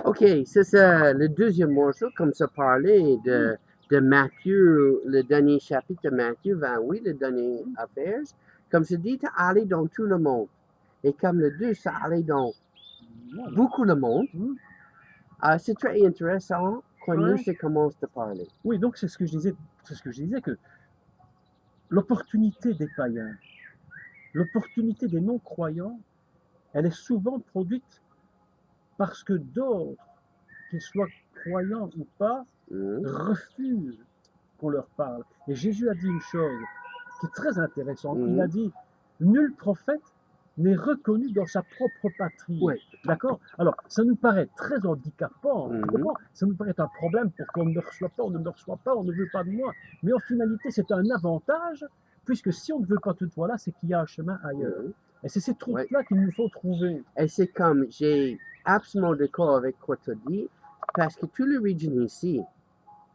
OK, c'est ça, le deuxième morceau, comme ça parlait de Matthieu, le dernier chapitre de Matthieu 28, le dernier affaires. Comme ça dit, aller dans tout le monde. Et comme le 2, ça allait dans beaucoup le monde. C'est très intéressant quand nous se commence à parler. Oui, donc c'est ce que je disais que l'opportunité des païens, l'opportunité des non-croyants, elle est souvent produite parce que d'autres, qu'ils soient croyants ou pas, refusent qu'on leur parle. Et Jésus a dit une chose qui est très intéressante. Il a dit, nul prophète n'est reconnu dans sa propre patrie. Oui. D'accord? Alors, ça nous paraît très handicapant. Ça nous paraît un problème pour qu'on ne me reçoit pas, on ne me reçoit pas, on ne veut pas de moi. Mais en finalité, c'est un avantage, puisque si on ne veut pas de toi là, c'est qu'il y a un chemin ailleurs. Et c'est ces trucs-là qu'il nous faut trouver. Et c'est comme, j'ai absolument d'accord avec ce que tu dis, parce que tout le région ici,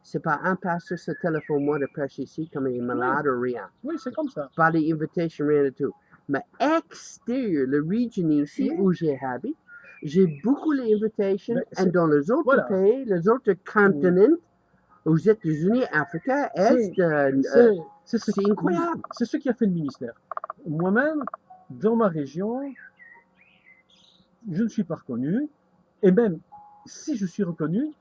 c'est pas un pasteur se téléphone moi de prêcher ici comme il est malade ou rien. Oui, c'est comme ça. Pas d'invitation, rien du tout. Mais extérieur, le région ici où j'habite, j'ai beaucoup d'invitations. Et dans les autres pays, les autres continents, aux États-Unis, Afrique, Est, c'est incroyable. C'est ce qui a fait le ministère. Moi-même, dans ma région, je ne suis pas reconnu. Et même si je suis reconnu,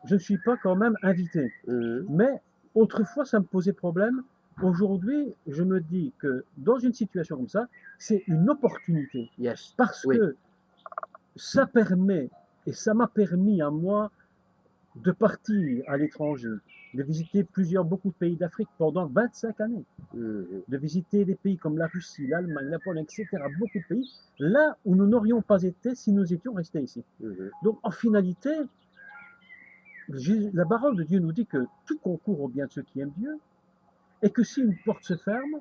je ne suis pas quand même invité. Mais autrefois, ça me posait problème. Aujourd'hui, je me dis que dans une situation comme ça, c'est une opportunité. Parce que ça permet, et ça m'a permis à moi, de partir à l'étranger, de visiter beaucoup de pays d'Afrique pendant 25 années, de visiter des pays comme la Russie, l'Allemagne, la Pologne, etc., beaucoup de pays, là où nous n'aurions pas été si nous étions restés ici. Donc, en finalité, la parole de Dieu nous dit que tout concourt au bien de ceux qui aiment Dieu, et que si une porte se ferme,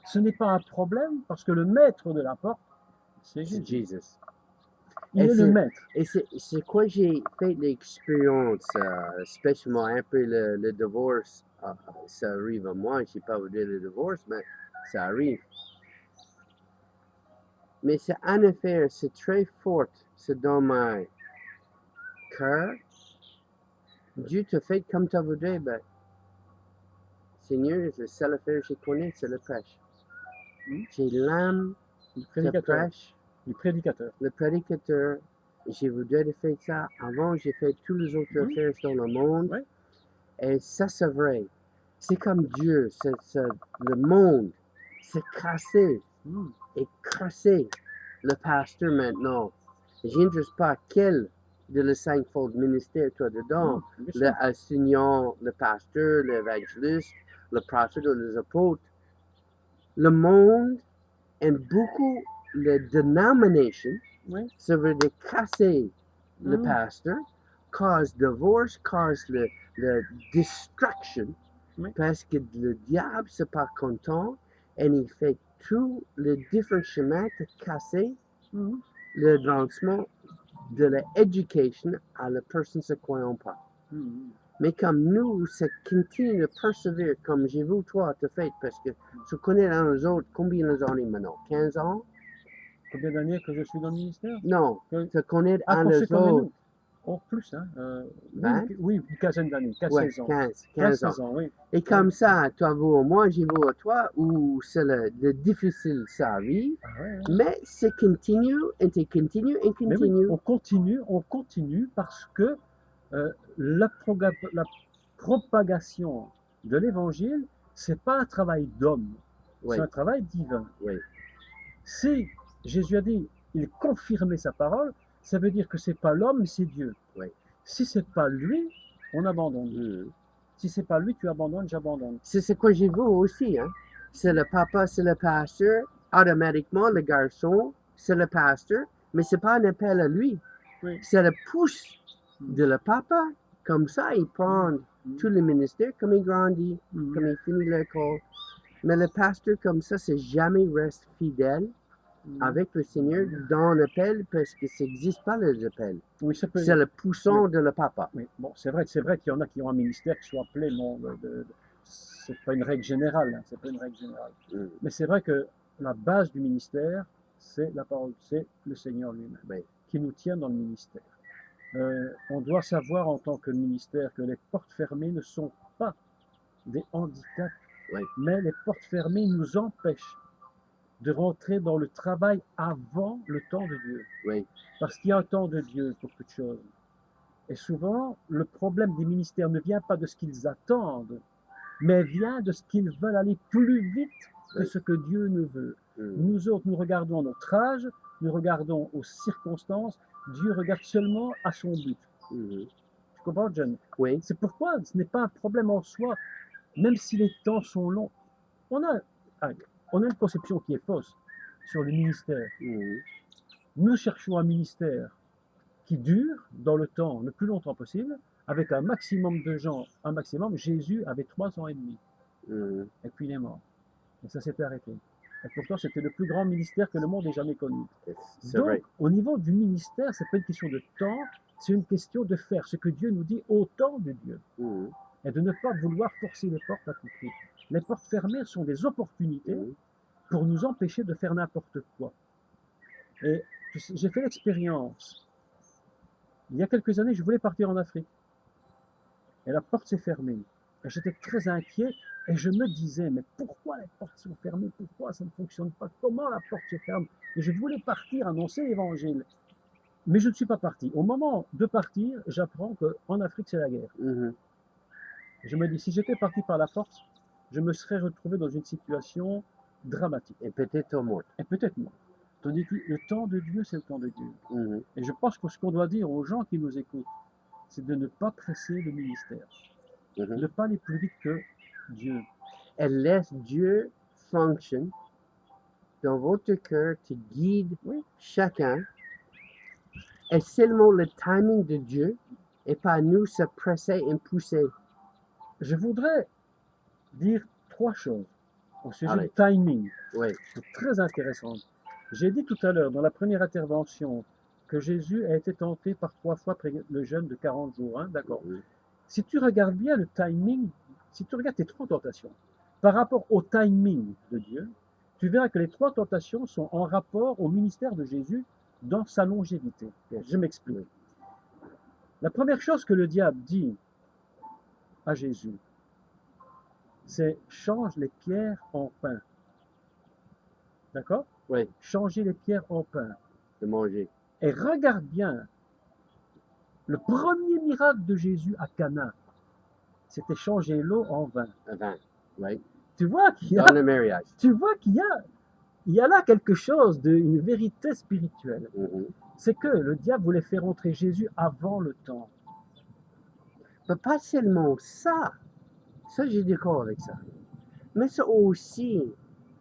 ce n'est pas un problème, parce que le maître de la porte, c'est Jésus. Il est le maître. Et c'est quoi j'ai fait l'expérience, spécialement après le divorce. Ça arrive à moi, je ne sais pas vous dire le divorce, mais ça arrive. Mais c'est une affaire, c'est très fort, c'est dans mon cœur. Dieu te fait comme tu voudrais, ben, Seigneur, la seule affaire que je connais, c'est le prêche. J'ai l'âme de prêche. Du prédicateur. Le prédicateur, je voudrais faire ça. Avant, j'ai fait toutes les autres affaires dans le monde. Et ça, c'est vrai. C'est comme Dieu, le monde, c'est cassé. Et cassé. Le pasteur maintenant. Je n'intéresse pas quel de le cinqfold ministère toi dedans. Le enseignant, le pasteur, l'évangéliste, le prophète ou les apôtres. Le monde et beaucoup les denominations, ça veut dire casser le pasteur, cause divorce, cause le destruction, parce que le diable n'est pas content et il fait tous les différents chemins de casser l'avancement de l'éducation à la personne ne se croyant pas. Mais comme nous, ça continue de persévérer, comme j'ai vu toi, te fait, parce que tu connais les autres, combien d'années maintenant? 15 ans? Combien d'années que je suis dans le ministère? Non, tu connais les autres. autres. Oh, plus, hein? Oui, une quinzaine d'années, 15 ans. 15 ans. Oui. Et comme ça, toi, vous, moi, j'ai vu à toi, où c'est le difficile, ça arrive, mais c'est continue, et tu continues, et continue. Oui, on continue parce que la propagation de l'évangile, c'est pas un travail d'homme, c'est un travail divin. Si Jésus a dit, il confirmait sa parole, ça veut dire que c'est pas l'homme, mais c'est Dieu. Si c'est pas lui, on abandonne. Si c'est pas lui, tu abandonnes, j'abandonne. C'est ce que j'ai vu aussi. Hein? C'est le papa, c'est le pasteur. Automatiquement, le garçon, c'est le pasteur, mais c'est pas un appel à lui. C'est le pouce de le papa. Comme ça, il prend tout le ministère, comme il grandit, comme il finit l'école. Mais le pasteur, comme ça, c'est jamais reste fidèle avec le Seigneur dans l'appel parce que ça n'existe pas les appels. C'est le poussant de le papa. Bon, c'est vrai qu'il y en a qui ont un ministère qui soit appelé, c'est pas une règle générale, hein, c'est pas une règle générale. Mais c'est vrai que la base du ministère, c'est la parole, c'est le Seigneur lui-même qui nous tient dans le ministère. On doit savoir en tant que ministère que les portes fermées ne sont pas des handicaps, Oui. mais les portes fermées nous empêchent de rentrer dans le travail avant le temps de Dieu. Oui. Parce qu'il y a un temps de Dieu pour toute chose. Et souvent, le problème des ministères ne vient pas de ce qu'ils attendent, mais vient de ce qu'ils veulent aller plus vite que Oui. ce que Dieu ne veut. Mm. Nous autres, nous regardons notre âge, nous regardons aux circonstances, Dieu regarde seulement à son but. Mhm. Tu comprends, John? Oui. C'est pourquoi ce n'est pas un problème en soi, même si les temps sont longs. On a une conception qui est fausse sur le ministère. Mhm. Nous cherchons un ministère qui dure dans le temps le plus longtemps possible, avec un maximum de gens, un maximum. Jésus avait 3 ans et demi, Mhm. et puis il est mort. Et ça s'était arrêté. Et pourtant, c'était le plus grand ministère que le monde ait jamais connu. C'est Donc, vrai. au niveau du ministère, c'est pas une question de temps, c'est une question de faire ce que Dieu nous dit au temps de Dieu. Mhm. Et de ne pas vouloir forcer les portes à tout prix. Les portes fermées sont des opportunités Mhm. pour nous empêcher de faire n'importe quoi. Et j'ai fait l'expérience. Il y a quelques années, je voulais partir en Afrique. Et la porte s'est fermée. Et j'étais très inquiet et je me disais, mais pourquoi les portes sont fermées? Pourquoi ça ne fonctionne pas? Comment la porte se ferme? Et je voulais partir annoncer l'évangile. Mais je ne suis pas parti. Au moment de partir, j'apprends qu'en Afrique, c'est la guerre. Mhm. Je me dis, si j'étais parti par la force, je me serais retrouvé dans une situation dramatique. Et peut-être mort. Et peut-être non. Tandis que le temps de Dieu, c'est le temps de Dieu. Mhm. Et je pense que ce qu'on doit dire aux gens qui nous écoutent, c'est de ne pas presser le ministère. De Mhm. ne pas aller plus vite que Dieu. Et laisse Dieu fonctionner dans votre cœur, te guide Oui. chacun. Et seulement le timing de Dieu et pas nous se presser et pousser. Je voudrais dire 3 choses au sujet Allez. du timing. Oui. C'est très intéressant. J'ai dit tout à l'heure, dans la première intervention, que Jésus a été tenté par 3 fois après le jeûne de 40 jours. Hein, d'accord. Mhm. Si tu regardes bien le timing, si tu regardes tes 3 tentations, par rapport au timing de Dieu, tu verras que les 3 tentations sont en rapport au ministère de Jésus dans sa longévité. Je m'explique. Oui. La première chose que le diable dit à Jésus, c'est change les pierres en pain. D'accord? Oui. Changer les pierres en pain. De manger. Et regarde bien, le premier miracle de Jésus à Cana, c'était changer l'eau en vin. Un vin. Oui. Tu vois qu'il y Dans a, le mariage. tu vois qu'il y a là quelque chose d'une vérité spirituelle. Mhm. C'est que le diable voulait faire entrer Jésus avant le temps. Mais pas seulement ça. Ça, j'ai d'accord avec ça. Mais c'est aussi,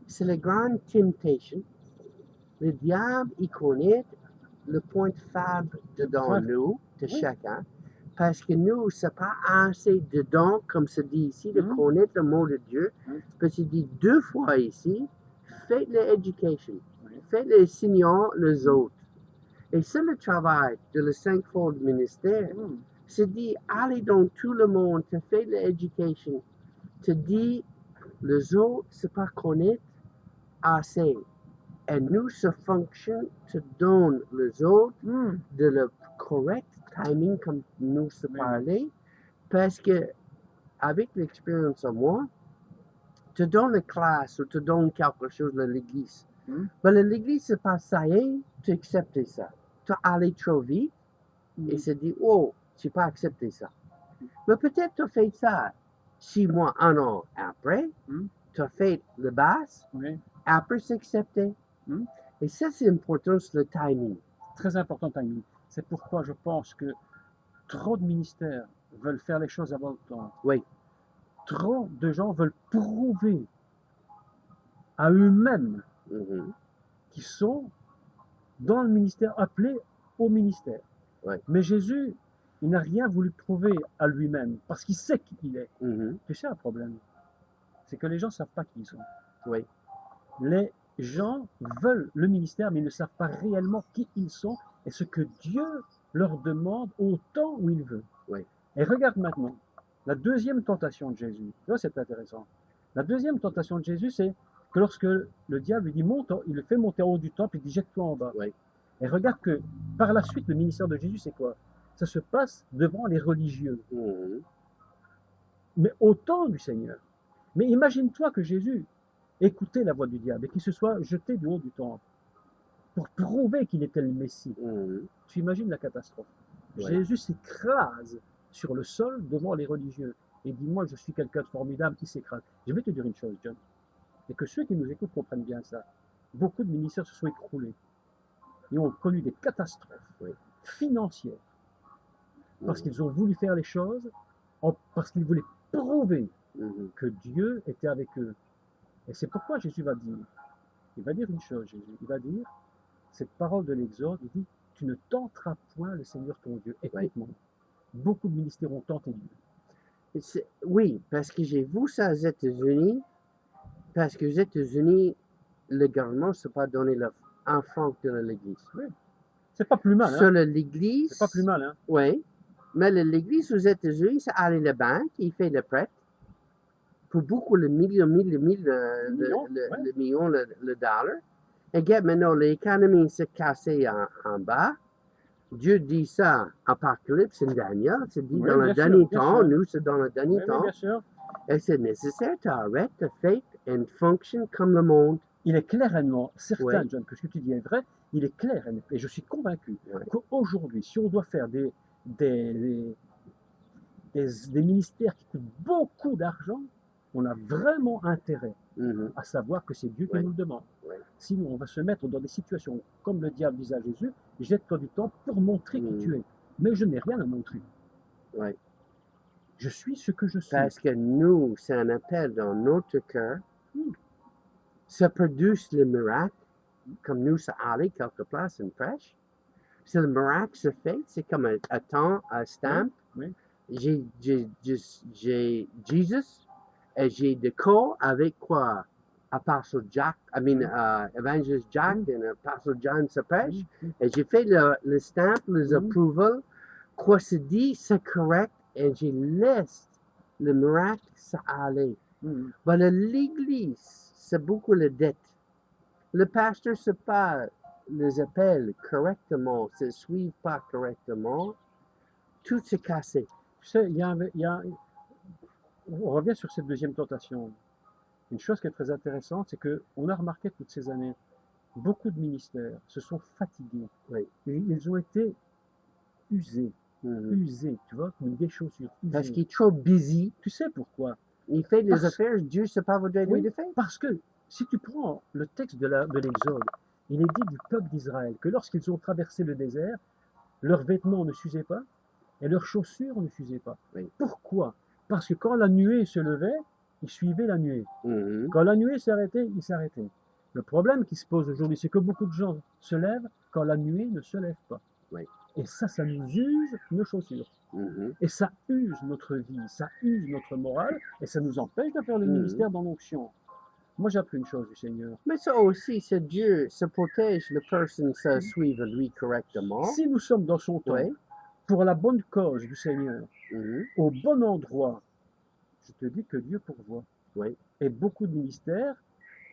c'est la grande tentation. Le diable, il connaît le point faible dedans nous, de Oui. chacun, parce que nous, c'est pas assez dedans, comme se dit ici, de connaître le mot de Dieu. Parce qu'il dit 2 fois ici, faites l'éducation, faites les signants les autres. Et c'est le travail de le cinquefold ministère. C'est dit, allez dans tout le monde, te fais l'éducation, te dit, les autres, c'est pas connaître assez. Et nous, ce fonction te donne les autres de le correct timing comme nous se parler, parce que avec l'expérience en moi, te donne la classe ou te donne quelque chose de l'église. Mais l'église, c'est pas ça y est, tu acceptes ça. Tu allé trop vite et se dit, oh, tu n'as pas accepté ça. Mais peut-être tu as fait ça 6 mois, 1 an après, tu as fait le basse, après c'est accepté. Et ça, c'est important, c'est le timing. Très important le timing. C'est pourquoi je pense que trop de ministères veulent faire les choses avant le temps. Oui. Trop de gens veulent prouver à eux-mêmes qu'ils sont dans le ministère, appelés au ministère. Oui. Mais Jésus, il n'a rien voulu prouver à lui-même, parce qu'il sait qui il est. Tu sais un problème, c'est que les gens ne savent pas qui ils sont. Oui. Les gens veulent le ministère, mais ils ne savent pas réellement qui ils sont et ce que Dieu leur demande au temps où il veut. Oui. Et regarde maintenant, la deuxième tentation de Jésus. Tu vois, c'est intéressant. La deuxième tentation de Jésus, c'est que lorsque le diable lui dit monte, il le fait monter en haut du temple, il dit jette-toi en bas. Oui. Et regarde que par la suite, le ministère de Jésus, c'est quoi? ça se passe devant les religieux, Mhm. mais au temps du Seigneur. Mais imagine-toi que Jésus écoutait la voix du diable et qu'il se soit jeté du haut du temple pour prouver qu'il était le Messie. Mhm. Tu imagines la catastrophe. Ouais. Jésus s'écrase sur le sol devant les religieux et dit, moi je suis quelqu'un de formidable qui s'écrase. Je vais te dire une chose, John, et que ceux qui nous écoutent comprennent bien ça. Beaucoup de ministères se sont écroulés et ont connu des catastrophes financières parce qu'ils ont voulu faire les choses, parce qu'ils voulaient prouver Mhm. que Dieu était avec eux. Et c'est pourquoi Jésus va dire, il va dire une chose, Jésus, il va dire, cette parole de l'Exode, il dit, tu ne tenteras point le Seigneur ton Dieu. Écoute-moi, beaucoup de ministères ont tenté Dieu. Oui, parce que j'ai vu ça aux États-Unis, parce qu'aux États-Unis, le gouvernement ne s'est pas donné l'enfant de l'Église. Oui. C'est pas plus mal, hein? Sur l'Église, c'est pas plus mal, hein? Oui, mais l'Église aux États-Unis, c'est aller à la banque, il fait le prêt pour beaucoup, le million, le dollar. Et regarde, maintenant, l'économie s'est cassée en bas. Dieu dit ça, Apocalypse et Daniel, c'est dit dans le dernier temps, nous, c'est dans le dernier temps. Bien sûr. Et c'est nécessaire, tu arrêtes de faire et fonctionne comme le monde. Il est clairement certain, John, que ce que tu dis est vrai, il est clair, et je suis convaincu qu'aujourd'hui, si on doit faire des ministères qui coûtent beaucoup d'argent, on a vraiment intérêt à savoir que c'est Dieu qui nous le demande. Sinon, on va se mettre dans des situations comme le diable disait à Jésus, jette-toi du temps pour montrer qui tu es. Mais je n'ai rien à montrer. Je suis ce que je suis. Parce que nous, c'est un appel dans notre cœur. Ça produit le miracle, comme nous, ça allait quelque place en prêche. Si le miracle se fait, c'est comme un temps, un stamp. J'ai Jesus et j'ai de corps avec quoi? Apostle Jack, Evangelist Jack et Apostle John se prêche. Et j'ai fait le stamp, les approval. Quoi se dit, c'est correct. Et j'ai laissé le miracle, ça aller. Mais l'Église, c'est beaucoup la dette. Le pasteur, c'est pas les appels correctement, ne suivent pas correctement. Tout s'est cassé. Tu sais, on revient sur cette deuxième tentation. Une chose qui est très intéressante, c'est qu'on a remarqué toutes ces années, beaucoup de ministères se sont fatigués. Ils ont été usés. Usés, tu vois, comme des chaussures. Usés. Parce qu'il est trop busy. Tu sais pourquoi? Il fait des affaires, Dieu ne sait pas voudrait lui de faire. Parce que si tu prends le texte de l'Exode, il est dit du peuple d'Israël que lorsqu'ils ont traversé le désert, leurs vêtements ne s'usaient pas et leurs chaussures ne s'usaient pas. Pourquoi? Parce que quand la nuée se levait, ils suivaient la nuée. Quand la nuée s'arrêtait, ils s'arrêtaient. Le problème qui se pose aujourd'hui, c'est que beaucoup de gens se lèvent quand la nuée ne se lève pas. Et ça nous use nos chaussures. Et ça use notre vie, ça use notre morale, et ça nous empêche de faire le ministère dans l'onction. Moi, j'ai appris une chose du Seigneur. Mais ça aussi, c'est Dieu, ça protège la personne, ça suive lui correctement. Si nous sommes dans son temps, pour la bonne cause du Seigneur, au bon endroit, je te dis que Dieu pourvoit. Et beaucoup de ministères,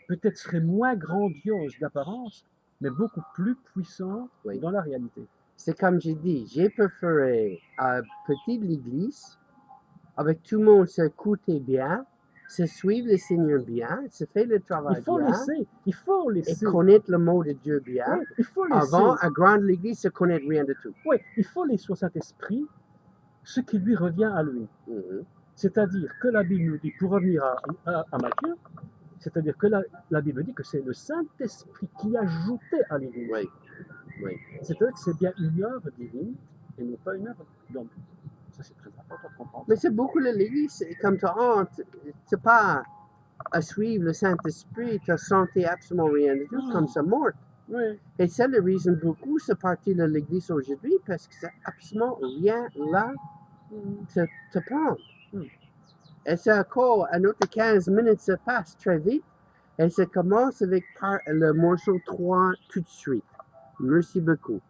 peut-être seraient moins grandioses d'apparence, mais beaucoup plus puissants dans la réalité. C'est comme j'ai dit, j'ai préféré une petite église, avec tout le monde s'écouter bien, se suivre le Seigneur bien, se faire le travail bien. Il faut laisser. Et connaître le mot de Dieu bien. Il faut laisser. Avant, à grande église, se connaître rien de tout. Oui, il faut laisser au Saint-Esprit ce qui lui revient à lui. C'est-à-dire que la Bible nous dit, pour revenir à Matthieu, c'est-à-dire que la Bible dit que c'est le Saint-Esprit qui a ajouté à l'Église. C'est-à-dire que c'est bien une œuvre divine et non pas une œuvre d'homme. Ça, c'est très important de comprendre. Mais c'est beaucoup de l'Église, comme tu c'est pas à suivre le Saint-Esprit, tu as senti absolument rien du tout, comme ça mort. Et c'est la raison beaucoup sont partis de l'Église aujourd'hui, parce que c'est absolument rien là te prendre. Et c'est encore, à notre 15 minutes se passe très vite, et ça commence avec le morceau 3 tout de suite. Merci beaucoup.